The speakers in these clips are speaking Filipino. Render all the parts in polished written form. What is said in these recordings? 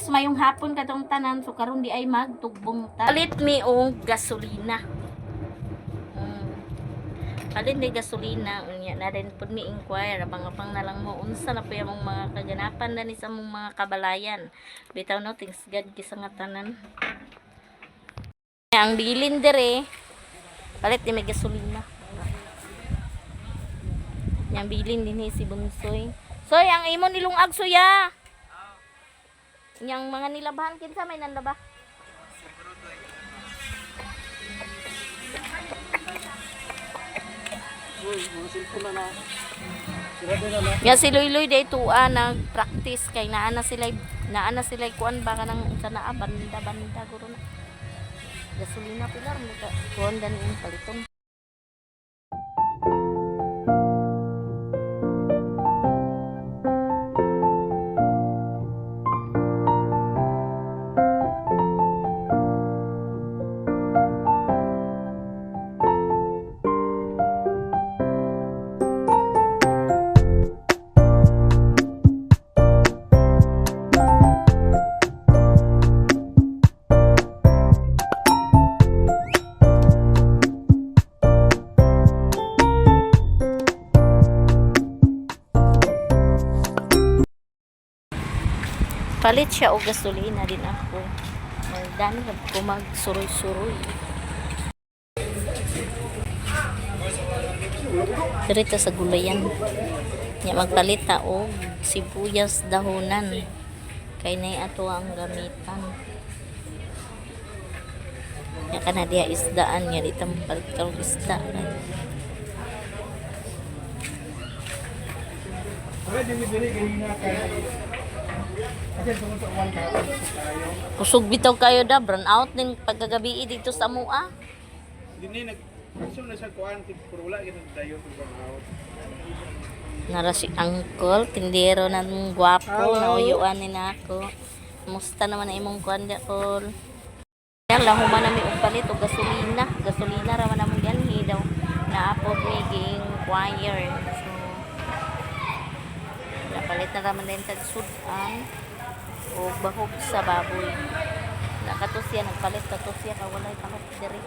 guys, mayong hapon katong tanan so karon di ay magtugbong ta. Palit mi og gasolina. Palit ni gasolina unya na rin pud mi inquire abang-abang na lang mo unsa na po yung mga kaganapan na ni sa mong mga kabalayan. Bitaw no thanks God kisa nga tanan. Ang bilin dire palit ni may gasolina. Yang bilin din si Bunsoy. Soy, ang imo nilungag suya. Yang mga nilabahan kinsa may nanlaba? Ya si Loy day tuwa nag-practice kay naana sila kuan baka nang unsa naa banda guro na. Gasolina pilar mo ka kuan dan in paliton. Palit siya o gasolina din ako. Dami ko magsuroy-suroy. Dirito sa gulayan. Nya magpalit ta og sibuyas dahonan. Kay nay ato ang gamitan. Nya kana diha isdaan nya dito palit ka og isda. Kusog bitaw kayo da, brown out ning pagkagabi dito sa mua. Dini nag-action na sa kuan pero wala gyud dayon brown out. Nara si uncle, tindero ng gwapo, nauyuan ni nako. Musta naman na imong kuan da kol. Yan lang human nami og palit og gasolina. Gasolina ra man namon ganhi daw. Naapod mi ging choir. So napalit na raman din tag sudan o bahog sa baboy. Nakatusya nagpalit katusya ka walay kahok diri.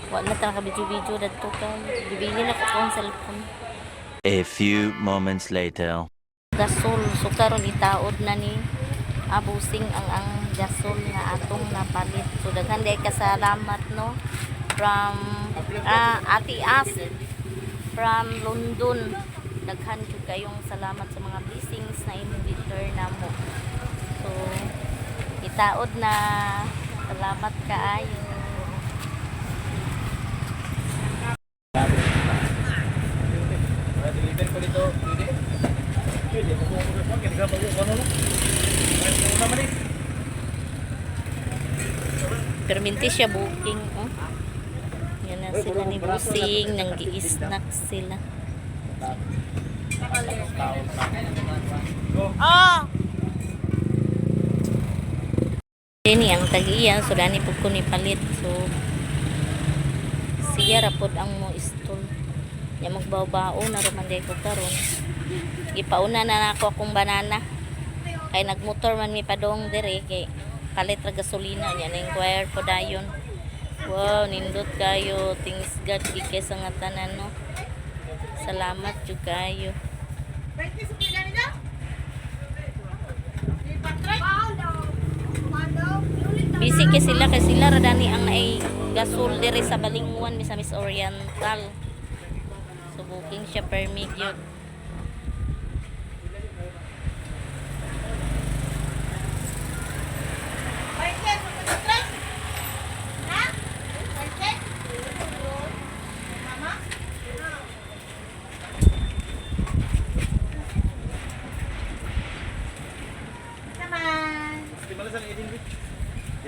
Wa na ta ka video dadto ka. Bibili na ko ang cellphone. A few moments later. Gasol so karon itaod na ni abusing ang gasol nga atong napalit. So daghan day kasalamat no from Ati As from London. Daghan jud kayong salamat sa mga blessings na imong return namo. So itaod na salamat kaayo. Perminti siya booking oh. Yan na sila ni Busing nang gi-snack sila. Ini ang tag-iyan so dani pud ko ni palit so siya rapod ang mo istol nya magbaw-bao na raman day ko karon gipauna na nako akong banana kay nagmotor man mi padong dire kay palit ra gasolina nya na inquire po dayon. Wow, nindot kayo, thanks God kay sa nga tanan no. Salamat jud kayo. Busy kay sila radani ang naay gasol dire sa Balinguan mi sa Miss Oriental. So booking siya per mig yun.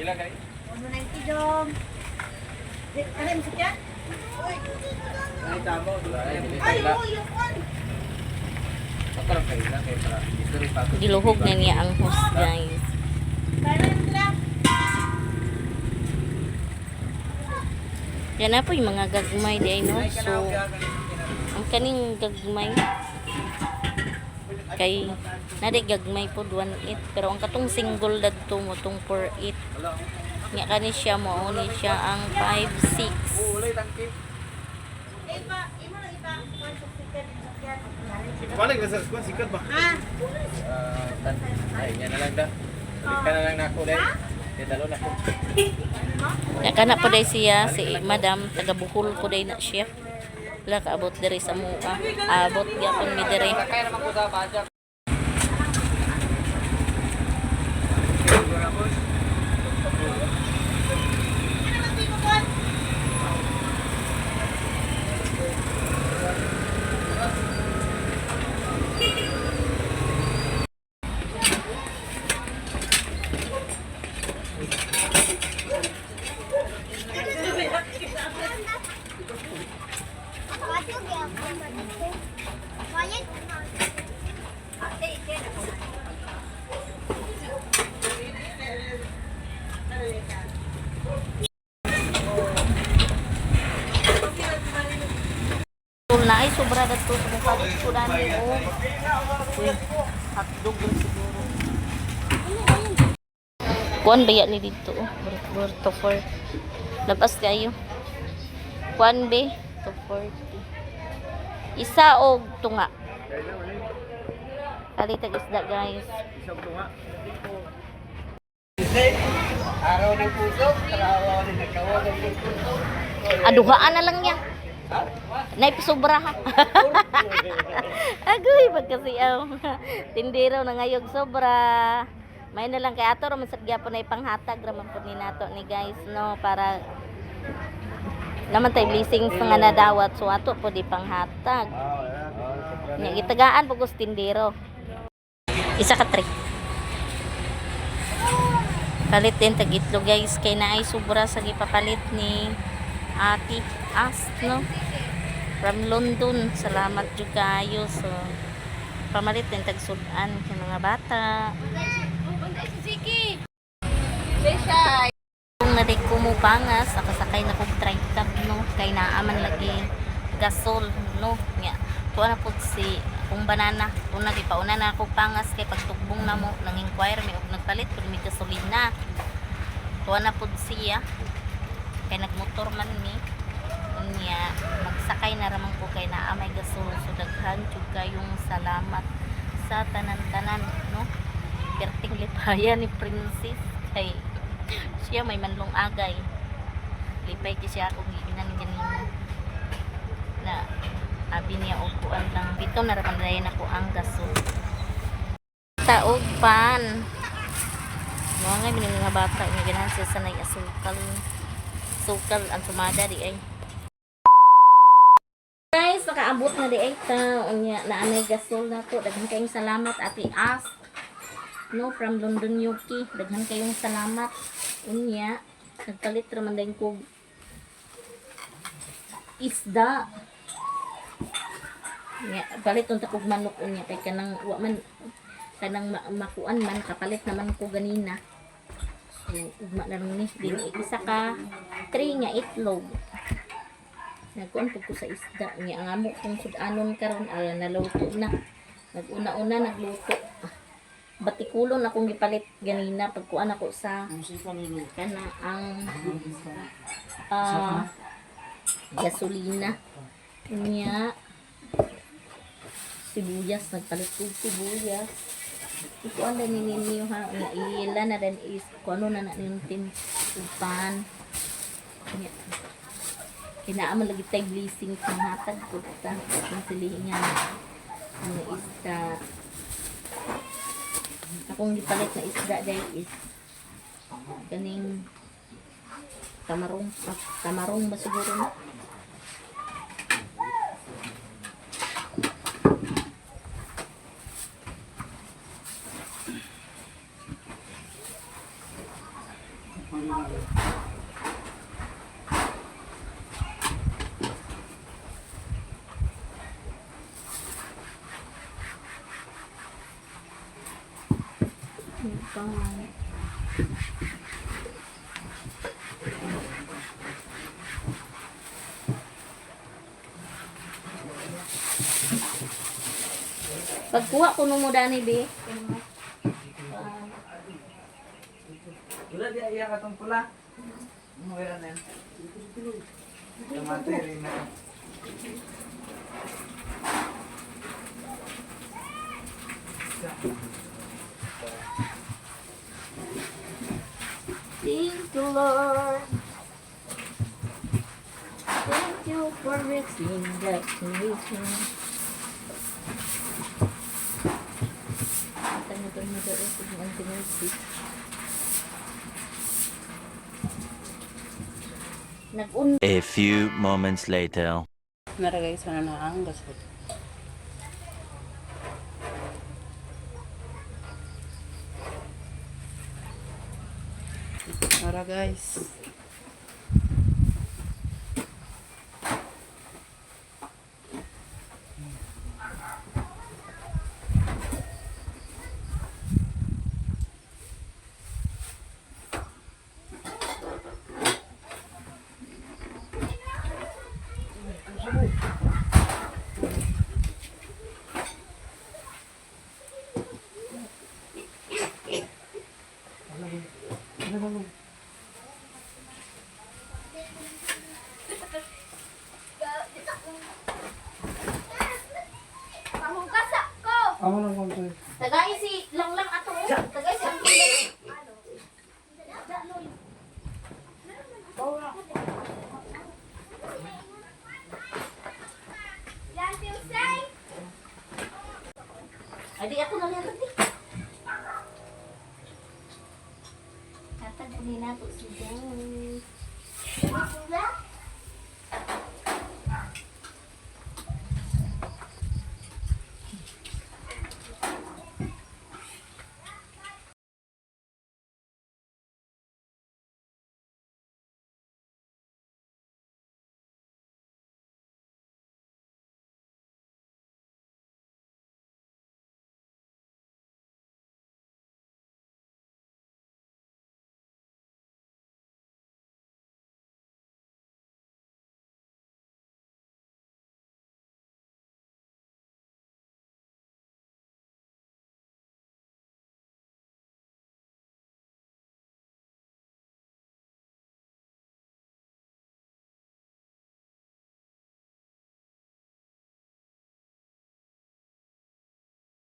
Ila kay? 190 dong. Ano yung sakya? Ay tamo, Ay, yung one. Pakarang kay ila kay para dito rin pato. Giluhog na niya ang host guys. Yan na po yung mga gagmay di ay no. So ang kaning gagmay kay nadigagmay po 1.8 pero ang katong single dadto mo tong 4.8 nga kani siya mo ni siya ang 5.6. Ulay tangkip. Balik na sa squad sikat ba? Ay, yan na lang da. Balik ka na lang nako dai. Kaya dalo na ko. Nga kana po day siya si Madam taga Bohol po day na siya. Wala kaabot diri sa mua. Abot gyapon mi diri. Kaya naman ko sa budget. Tul na ay sobra dadto sa mukha ko dani o. Uy, hotdog rin siguro. Kuan ba ni dito oh. To for. Labas kayo. Kuan be to 40. Isa og tunga. Kalitag isda guys. Isang tunga. Araw ng puso, araw ng nagkawag ng puso. Aduhaan na lang niya. Naipisobra ha. Agoy, pagkasiyaw. Tindero na ngayog sobra. May na lang kay ato raman sad gyapon ay panghatag raman po ni nato ni guys no para naman tay blessings nga nadawat so ato po di panghatag. Nya gitagaan pugos tindero. Isa ka 3. Palit din tag itlog guys kay naay sobra sa gipapalit ni Ati As no from London. Salamat jud kayo so pamalit din tag sudan sa mga bata. Kung naday ko mo pangas nakasakay na kog tricab no kay naaman lagi gasol no nya tuwa na pud si kung banana kung nagipauna na kog pangas kay pagtugbong na mo nang inquire mi og nagpalit pud mi gasolina tuwa na pud siya kay nagmotor man ni unya magsakay na ramang ko kay naa may gasol so daghan jud kayong salamat sa tanan-tanan no perting lipaya ni Princess kay siya may manlong agay lipay ki siya akong giinan ganina na abi niya og kuan lang bitaw na raman dayon ako ang gasol taog pan mga nga bata nga ganahan siya sanay sukal ang sumada di ay guys nakaabot na di ay ta unya na anay gasol na to daghan kayong salamat Ate As no from London UK daghan kayong salamat unya nagpalit raman din ko isda nya palit unta kog manok unya kay kanang wa man kanang makuan man kapalit naman ko ganina so ugma na lang ni din isa ka 3 nga itlog nagkuan pud ko sa isda nya ang amo kung sudanon karon naluto na naguna-una nagluto batikulon akong gipalit ganina pagkuan ako sa kana ang gasolina niya sibuyas nagpalit ko sibuyas ikuan din ninyo ha iila na din is kuno na nintin upan kinaaman lagi tay blessing sa hatag ko ta ang silingan ang isda akong gipalit na isda dahil is kaning tamarong ba siguro na Pagkuha ko nung mo dani, be. Wala di iya katong pula. Mawala na yan. Kamate rin na. Thank you, Lord. Thank you for mixing that creation. Tanya-tanya ito ang tinusik. Nag-un... A few moments later. Nara guys, ano na ang gasol. Nara guys. Tagay si lang ato. Tagay si ang Adi ako na lang ati. Katag ni nato si James.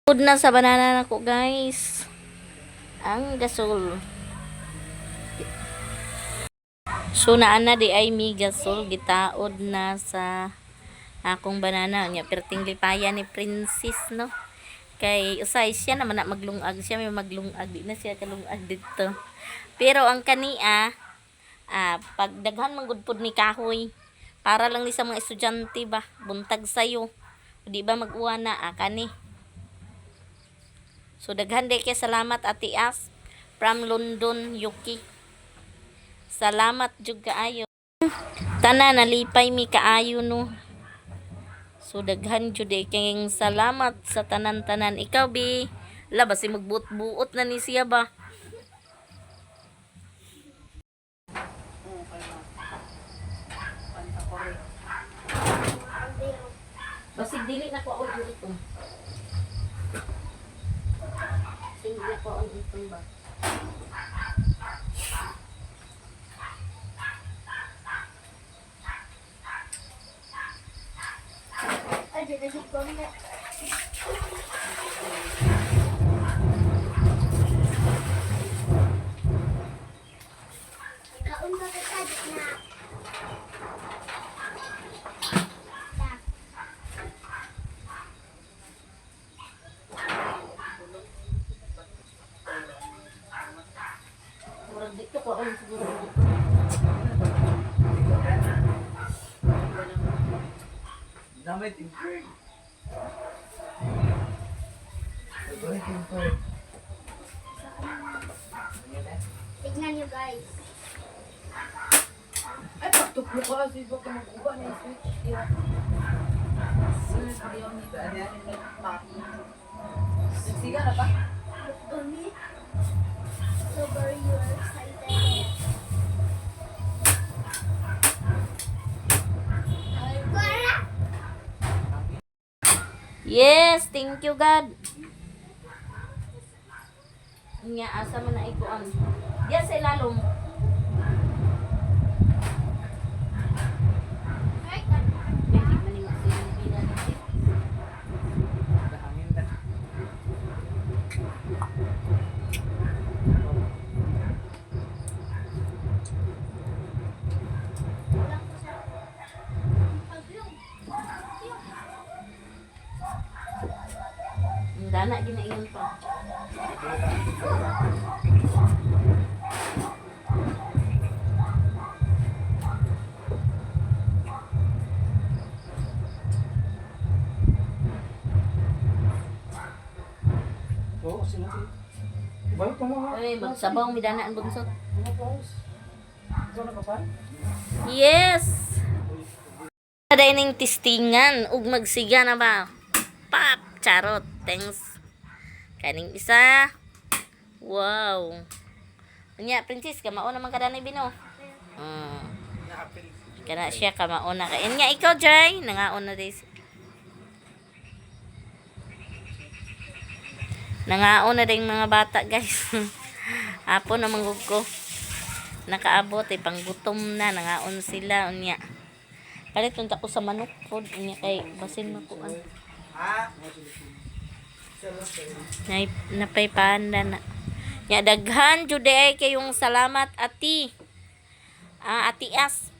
Food na sa banana na ko, guys. Ang gasol. So naana di ay mi gasol gitaod na sa akong banana nya perting lipayan ni Princess, no. Kay usay siya naman na maglungag, siya may maglungag, di na siya kalungag dito. Pero ang kania pag daghan man gud pod ni kahoy para lang ni sa mga estudyante ba buntag sayo. Di ba mag-uwa na kani. So daghan day kay salamat Ate As from London, UK. Salamat jud kaayo. Tanan nalipay mi kaayo, no. So daghan jud kay salamat sa tanan-tanan. Ikaw bi, la basi magbuot-buot na ni siya ba? Basig dili na ko audio ito. Hindi ko ang itong ba. Dito ko ang siguro dito. Damit in bird. Damit in bird. Tignan nyo guys. Ay, pagtuklo ko kasi baka mag-uba na yung switch. Nagsiga na pa? Umi. So very you are excited. Yes, thank you God. Nya asa man na ikuan. Diya sa ilalom. Pwede man yung pila dito. Hangin na. Dana ginaiyon pa. Oo, sila. Balik mo nga. Uy, magsabaw mi dana ang bunsot. Ikaw na kapal? Yes. Dining testingan ug magsiga na ba? Pap, charot. Thanks. Kaning isa. Wow. Nya, princess, kamao naman kada ni Bino. Kana siya kamao na ka. Nya ikaw, Jay, nangaon na dis. Nangaon na ding mga bata, guys. Apo na manggug ko. Nakaabot panggutom na, nangaon sila unya. Palit unta ko sa manok food unya kay basin makuan. Napay panda na. Nya daghan jud ay kayong salamat ati. Ati As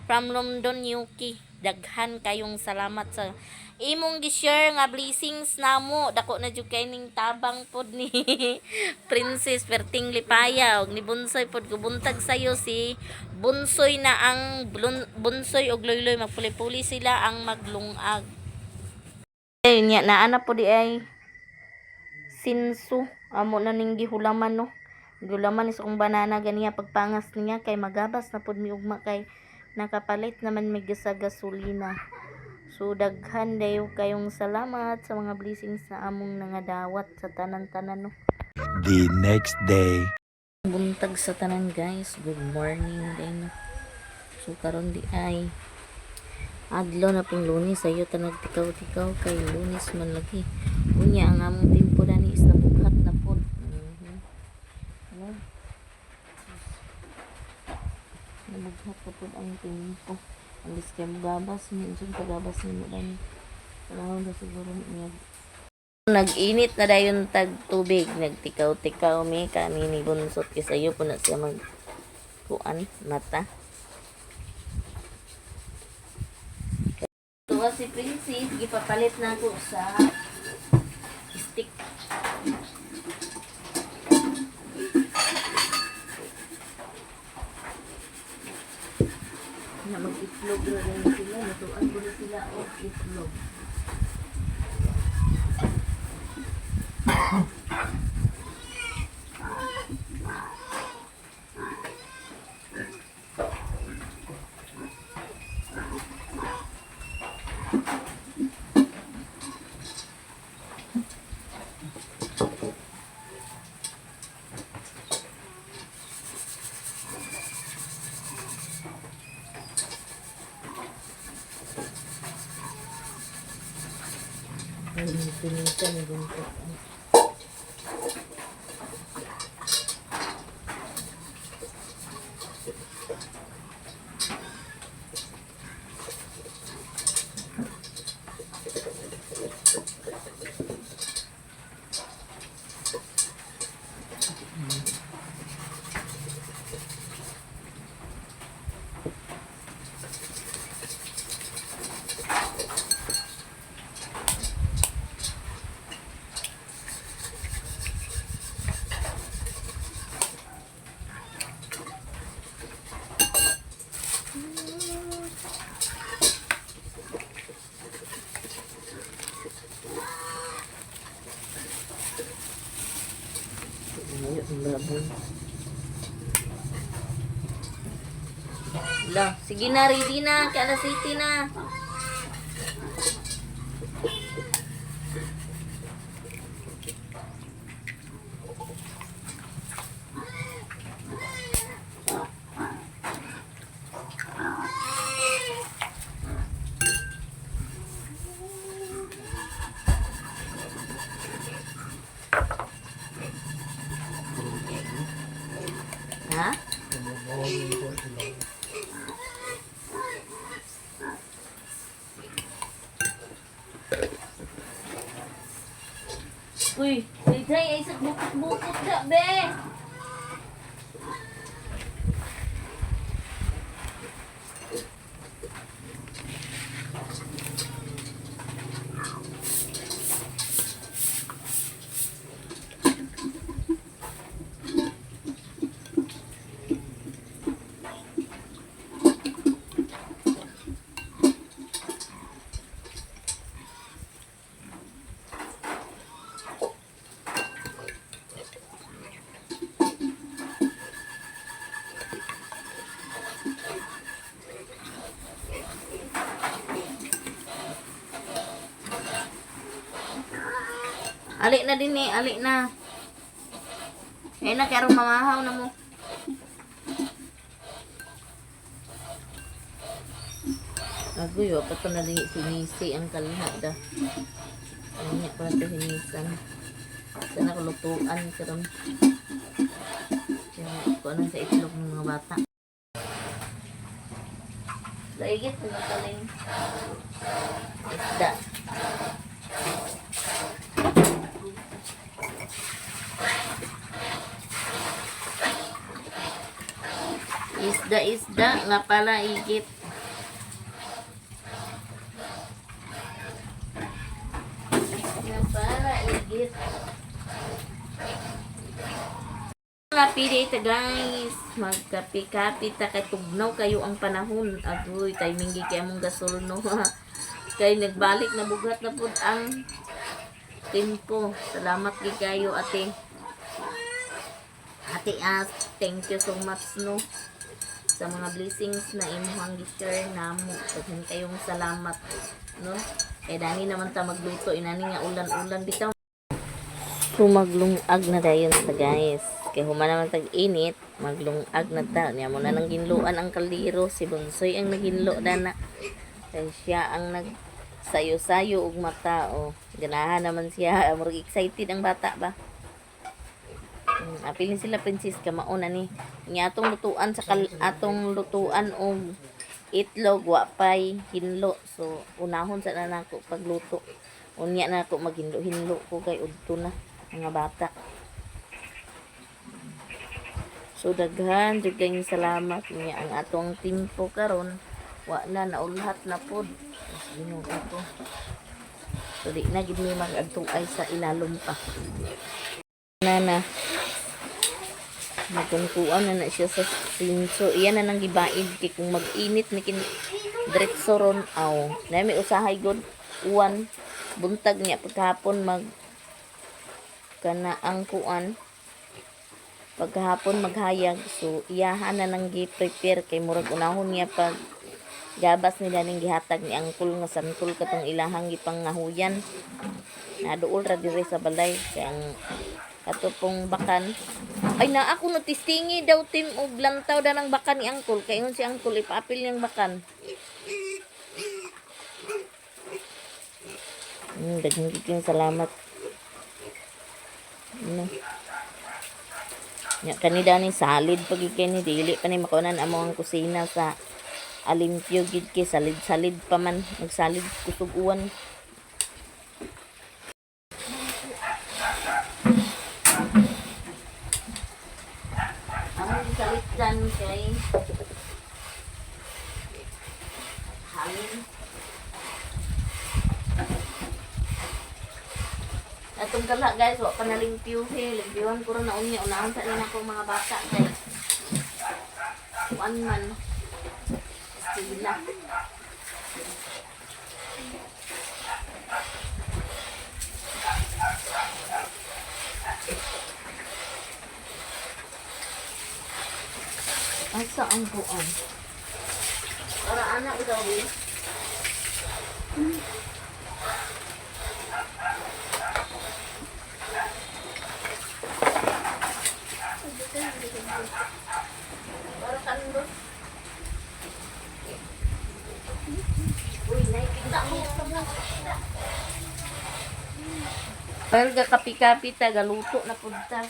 from London, UK. Daghan kayong salamat sa imong gi-share nga blessings namo. Dako na jud kay ning tabang pod ni Princess Perting Lipaya og ni Bunsoy pod gubuntag sayo si Bunsoy na ang Bunsoy og Loyloy magpuli-puli sila ang maglungag. Ayun nya naana po di ay sinsu amo na ning gihulaman no. Gihulaman is kong banana ganiya pagpangas niya kay magabas na pod mi ugma kay nakapalit naman mi sa gasolina. So daghan dayo kayong salamat sa mga blessings na among nangadawat sa tanan-tanan no. The next day. Buntag sa tanan guys. Good morning din. So karon di ay adlaw na pong Lunes ayo ta nagtikaw-tikaw kay Lunes man lagi. Unya ang among tempo dani is nabughat na pod. Nabughat na pod ang tempo. Alis kay magabas minsan pagabas nimo dani. Alam na siguro niya. Nag-init na dayon tag tubig, nagtikaw-tikaw mi kami ni Bunsot kasi ayo po na siya mag kuan mata. Tuwa si Princess, gipapalit na ako sa stick. Na mag-itlog na rin sila, natuan ko na sila o itlog. Pinita ni Buntot. Lah, sige na, ready na. Kaya na city na. Ha? Uy, Day, ay sa bukot-bukot ka, be! Alik na din eh, alik na. Eh na, kaya mamahaw na mo. Agoy, wapa ito na din sinisi ang kalihada. Ano niya pa ito hinisan. Sana kulutuan karon. Kaya ko anong sa itlog ng mga bata. Laigit na kaling isda. Isda nga pala igit. Nga pala igit. Lapidi ita guys. Magkapi-kapi ta kay tugnaw kayo ang panahon. Agoy, timing gi kay among gasol no. Kay nagbalik na bugat na pud ang tempo. Salamat gi kayo ate. Ate As, thank you so much no sa mga blessings na imuhang gi-share namo. Daghan kayong salamat no. Kay dani naman ta magluto inani nga ulan-ulan bitaw. So maglungag na dayon ta guys. Kay human naman tag-init, maglungag na ta. Niya mo na nang ginluan ang kaldero, si Bunsoy ang naginlo dana. Kay siya ang nagsayo-sayo og mata o. Ganahan naman siya, murag excited ang bata ba. Apilin sila princess ka mauna ni. Nga atong lutuan sa atong lutuan og itlog wa pay hinlo. So unahon sa nako pagluto. Unya na ako maghinlo-hinlo ko kay udto na mga bata. So daghan jud kayong salamat niya ang atong timpo karon. Wa na naulhat na pod. Ginoo ko. So di na gid mi mag-adtuay sa ilalom pa. Nana. Magkunkuan na siya sa sinso. Iyan na nang gibaid kay kung mag-init ni kin diretso ron aw. Na may usahay god uwan buntag niya pagkahapon mag kana ang kuan pagkahapon maghayag. So iyahan na nang gi-prepare kay murag unahon niya pag gabas nila ning gihatag ni angkol nga santol katong ilahang gipangahuyan. Naduol ra diri sa balay kay ang ato pong bakan. Ay na ako no tistingi daw tim og lantaw da ng bakan ni angkol kay ingon si angkol ipaapil niyang bakan. Daghang kayong salamat. Ano? Nya kanida ni salid pag ni dili pa ni makunan amo ang kusina sa alimpyo gid kay salid-salid pa man magsalid kusog uwan. Salitan kay hangin. Atong kala guys, wa pa nalimpyo he. Limpyuhan ko rin na unya. Unahan sa rin akong mga bata kay one man. Sila. Asa ang buwan? Para anak ikaw eh. Para kando. Uy, nakikita mo. Pero kapi-kapi ta, galuto na punta.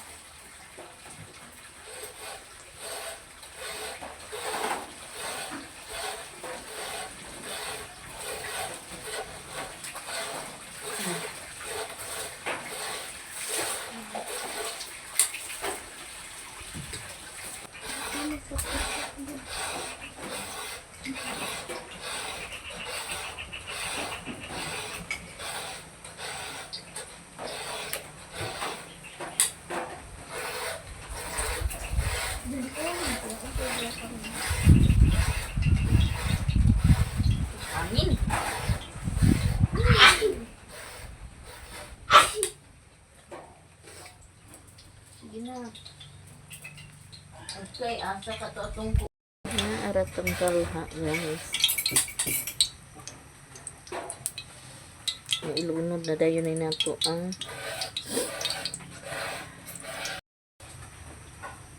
Gina. Okay, asa ka to atong ko. Aratong kalha, guys. Ang ilunod na dayon ay nato ang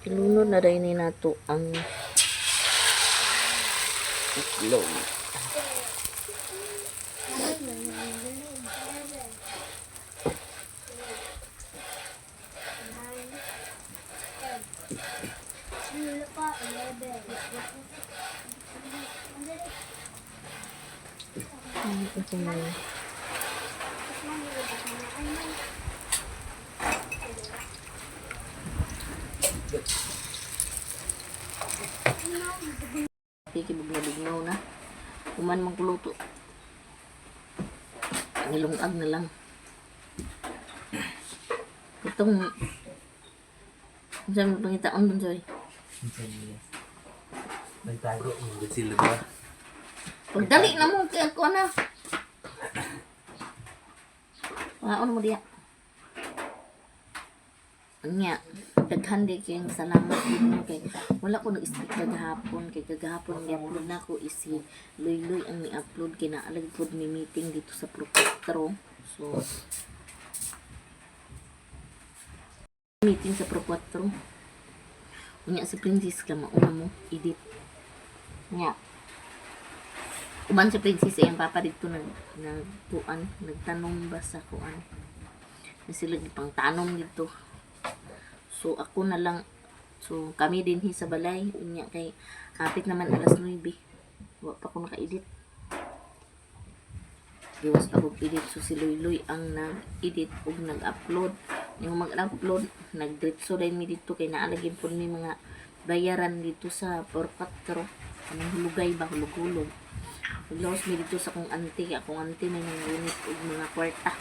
ilunod na dayon ay nato ang itlog. Ito na yun. Kikibugnaw na. Kuman mang kuluto. Nilungag na lang. Itong saan mo pangitaon dun, Joy? Nagtago, magod sila ba? Pagdali na mo kaya ko na. Ano mo diya? Anya, daghan di kayong salamat din mo kay wala ko nag-speak kagahapon kay kagahapon i-upload na ko isi Luy ang ni-upload kay naalag po may meeting dito sa Propatro. So meeting sa Propatro. Unya si Princess ka mauna mo edit. Nya. Uban si Princess ay ang papa dito nagtuan, nagtanong ba sa kuan. Sila pang tanom dito. So ako na lang, so kami din sa balay, unya kay hapit naman alas 9. Wa pa ko naka-edit. Diwas pa ko edit, so si Luy ang nag-edit ug nag-upload. Yung mag-upload, nag-diretso din mi dito kay naalagin po mi mga bayaran dito sa Propatro. Anong hulugay ba, hulug-hulog. Naglaos mi dito sa akong auntie may nanggunit og mga kwarta.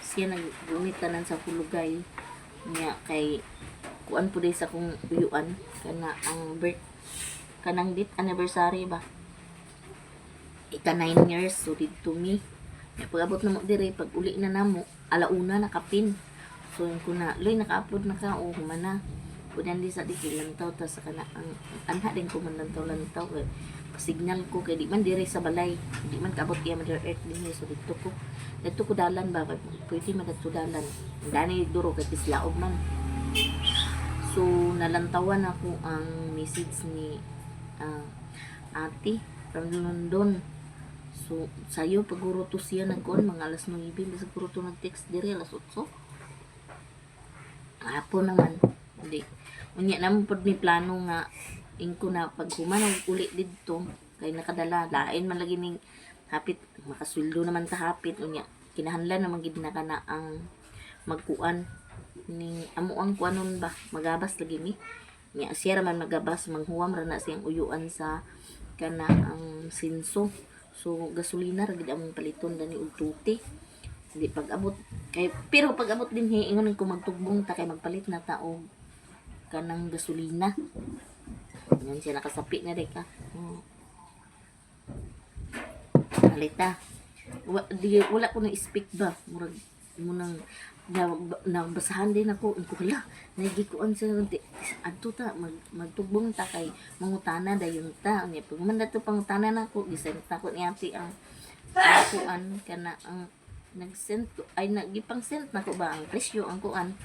Siya naggunit tanan sa hulugay niya kay kuan po sa akong uyuan kana ang kanang date anniversary ba. Ika 9 years so dito mi. Pag-abot na mo dire pag uli na namo alauna nakapin. So yung kuna Luy naka-upload na ka o humana. Kunan di sa lantaw ta sa kana ang anha din ko man lantaw kay signal ko kay di man dire sa balay di man kaabot kay Mother Earth din so dito ko dalan ba pwede man dito dalan dani duro kay pislaog man. So nalantawan ako ang message ni ate from London. So sayo paguro to siya nagkuan mga alas 9 bisag puro to nag-text dire alas 8 hapon naman hindi unya naman pod ni plano nga ingko na pag humanong uli dito kay nakadala lain man lagi ning hapit makasweldo naman ta hapit unya kinahanglan naman gid na kana ang magkuan ning amo ang kuanon ba magabas lagi mi nya siya man magabas manghuwam ra na siyang uyuan sa kana ang sinso so gasolina ra gid among paliton dani og tuti hindi pag-abot kay pero pag-abot din ingon ko magtugbong ta kay magpalit na ta og kanang gasolina. Yan siya nakasapi na rin ka. Halita. Wala ko na speak ba. Murag munang nabasahan din ako. Ang kukala. Nagikuan sa adto ta. Magtugbong ta kay mangutana dayon ta. Pag man na ito pangutana na ako. Gisend na ko ni ate ang kuan kana ang nag-send ko. Ay nagipang send na ko ba ang presyo ang kuan.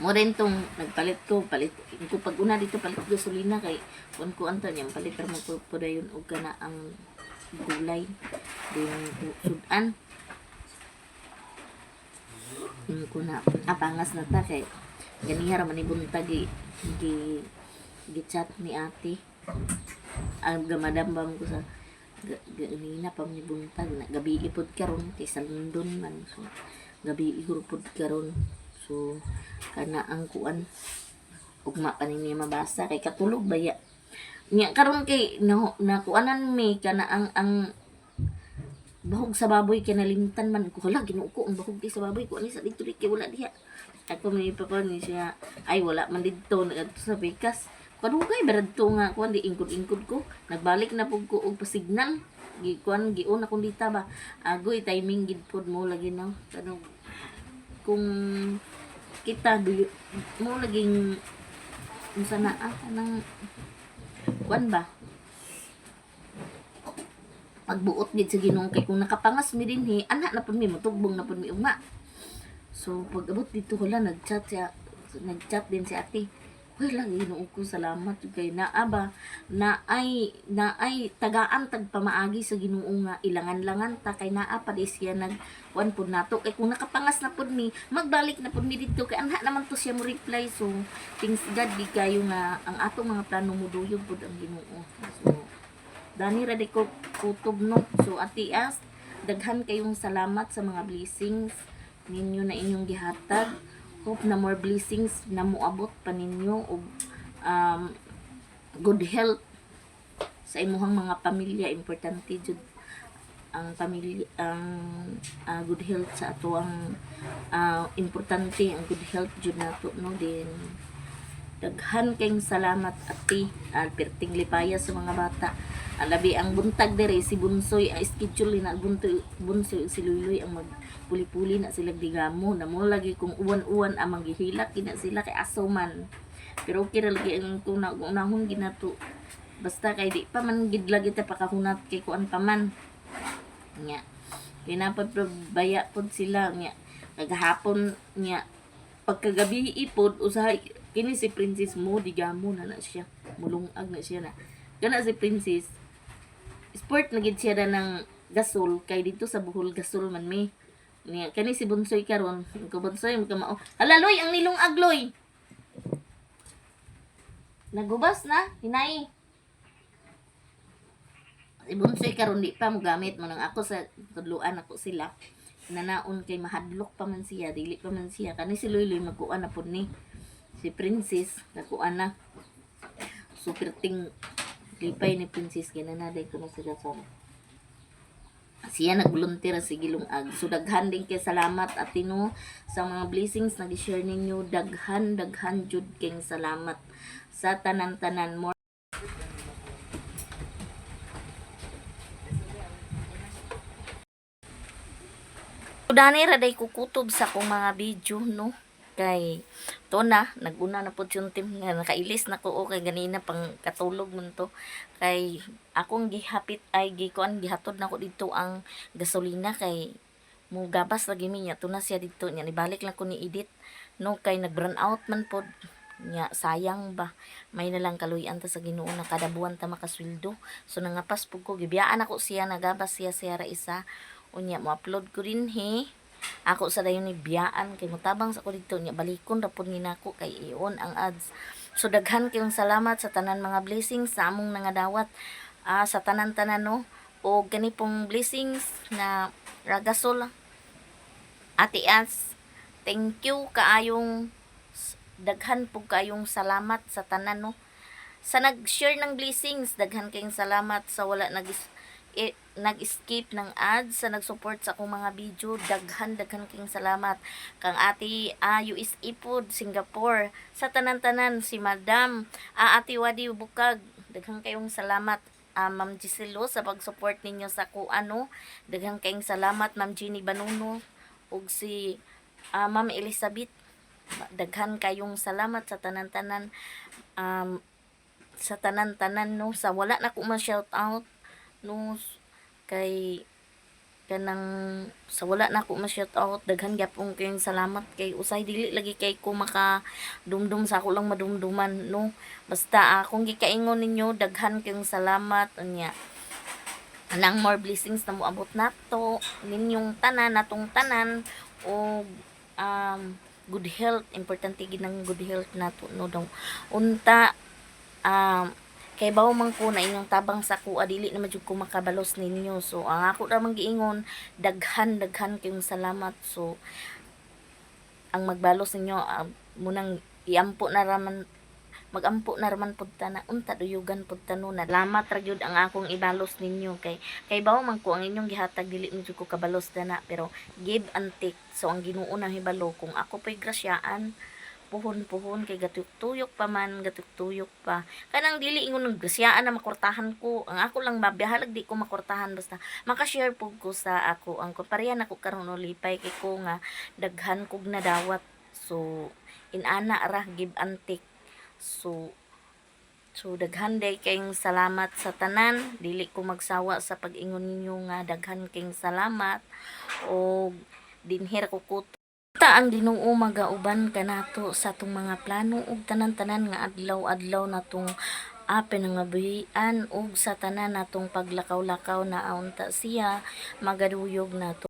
Mo rin tong nagpalit ko pag una dito palit gasolina kay kun ko anto niya palit ra mo po dayon og kana ang gulay din sudan ko na apangas na ta kay ganiha ra man ni buntag gi chat ni ate ang gamadambang ko sa ganina pa ni buntag na gabi ipod karon kay sa London man so gabi igurupod karon. So kana ang kuan ugma pa ni mabasa kay katulog baya nya karon kay na kuanan mi kana ang bahog sa baboy kay nalimtan man ko hala Ginoo ko ang bahog di sa baboy ko ani sa dito kay wala diha ako may papa ni siya ay wala man dito sa bikas kadugay berad to nga kuan di ingkod ko nagbalik na pug ko og pasignal gikuan giun akong dita ba agoy timing gid pod mo lagi na kanang kung kita mo naging unsa na kanang kuan ba pagbuot gid sa Ginoo kay kung nakapangas mi dinhi ana na pud mi motugbong na pud mi ugma. So pag abot dito wala nagchat din si ate. Uy lang Ginoo ko salamat jud kay naa ba naay tagaan tag pamaagi sa Ginoo nga ilangan-langan ta kay naa pa di siya nag kuan pud nato kay kung nakapangas na pud mi magbalik na pud mi dito kay anha naman to siya mo reply. So thanks God di kayo nga ang atong mga plano mo duyog pud ang Ginoo. So dani ra di ko kutob no. So ati as daghan kayong salamat sa mga blessings ninyo na inyong gihatag. Hope na more blessings na moabot pa ninyo og good health sa imuhang mga pamilya. Importante jud ang pamilya ang good health sa ato ang importante ang good health jud nato no. Din daghan kayong salamat ati perting lipaya sa mga bata. Alabi ang buntag dere si Bunsoy ang schedule na Bunsoy si Luloy ang magpuli-puli na sila digamo na mo lagi kung uwan-uwan ang manghihilak kina sila kay aso man. Pero okay ra lagi ang unahon ginato. Basta kay di pa man gid lagi ta pakahunat kay kuan pa man. Nya. Kinapod baya pod sila nya. Kagahapon nya pagkagabi ipod usahay kini si Princess mo digamo na siya. Mulungag na siya na. Kana si Princess sport na gid siya ng gasol kay dito sa Bohol gasol man mi. Niya kani si Bunsoy karon, ko Bunsoy mo kamao. Hala Loy, ang nilong agloy. Nagubas na, hinay. Si Bunsoy karon di pa mo gamit mo nang ako sa tudluan ako sila. Nanaon kay mahadlok pa man siya, dili pa man siya. Kani si Loy magkuan na pud ni. Si Princess nakuan na. Super ting lipay ni Princess kinanaday ko na sa gasol. Siya nag-volunteer sa Gilungag. So daghan din kay salamat atino sa mga blessings na gi-share ninyo. Daghan jud kay salamat sa tanan-tanan mo. Dani ra day kukutob sa akong mga video no. Kay to na naguna na pud yung team nga nakailis na ko kay ganina pang katulog man to kay akong gihapit ay gikuan gihatod na ko dito ang gasolina kay mo gabas lagi mi nya to na siya dito nya ibalik lang ko ni edit no kay nag burn out man pod nya sayang ba may na lang kaluyan ta sa Ginoo na kada buwan ta makasweldo. So nangapas pug ko gibiyaan ako siya nagabas siya ra isa unya mo upload ko din ako sa dayon ni biyaan kay mutabang sa ko dito nya balikon ra pud ni nako kay iyon ang ads. So daghan kayong salamat sa tanan mga blessings sa among nangadawat sa tanan-tanan no o gani pong blessings na ragasol ati as thank you kaayong daghan pug kaayong salamat sa tanan no sa nag-share ng blessings. Daghan kayong salamat sa wala nag-skip ng ads sa nag-support sa akong mga video. Daghan kayong salamat kang ati USA Food Singapore sa tanan-tanan si Madam ati Wadi Bukag. Daghan kayong salamat Ma'am Giselo sa pag-support ninyo sa kuano. Daghan kayong salamat Ma'am Jenny Banuno ug si Ma'am Elizabeth. Daghan kayong salamat sa tanan-tanan no sa wala na ko ma-shout out no kay kanang sa wala na ako ma-shout out. Daghan gyapon kayong salamat kay usay dili lagi kay ko maka dumdum sa ako lang madumduman no basta kung gikaingon ninyo daghan kayong salamat unya anang more blessings na moabot nato ninyong tanan natong tanan o good health. Importante gid ng good health nato no daw unta kay bawo man ko na inyong tabang sa kuha dili na madjud ko makabalos ninyo. So ang ako ra man giingon daghan kayong salamat. So ang magbalos ninyo munang iampo na raman magampo na raman pud ta na unta duyugan pud ta no na salamat ra gyud ang akong ibalos ninyo kay bawo man ko ang inyong gihatag dili madjud ko kabalos dana pero give and take. So ang Ginoo na hibalo kung ako pay grasyaan puhon kay gatuk-tuyok pa kanang dili ingon ng grasyaan na makortahan ko ang ako lang mabihalag di ko makortahan basta maka-share pug ko sa ako ang pareha nako karon lipay kay ko nga daghan kog nadawat So inana ra give antik. So daghan day kayong salamat sa tanan. Dili ko magsawa sa pag-ingon ninyo nga daghan kayong salamat. O dinher ko kuta ang Ginoo magauban kanato sa atong mga plano ug tanan-tanan nga adlaw-adlaw natong pinangabuhian ug sa tanan natong paglakaw-lakaw na aunta siya magaduyog nato.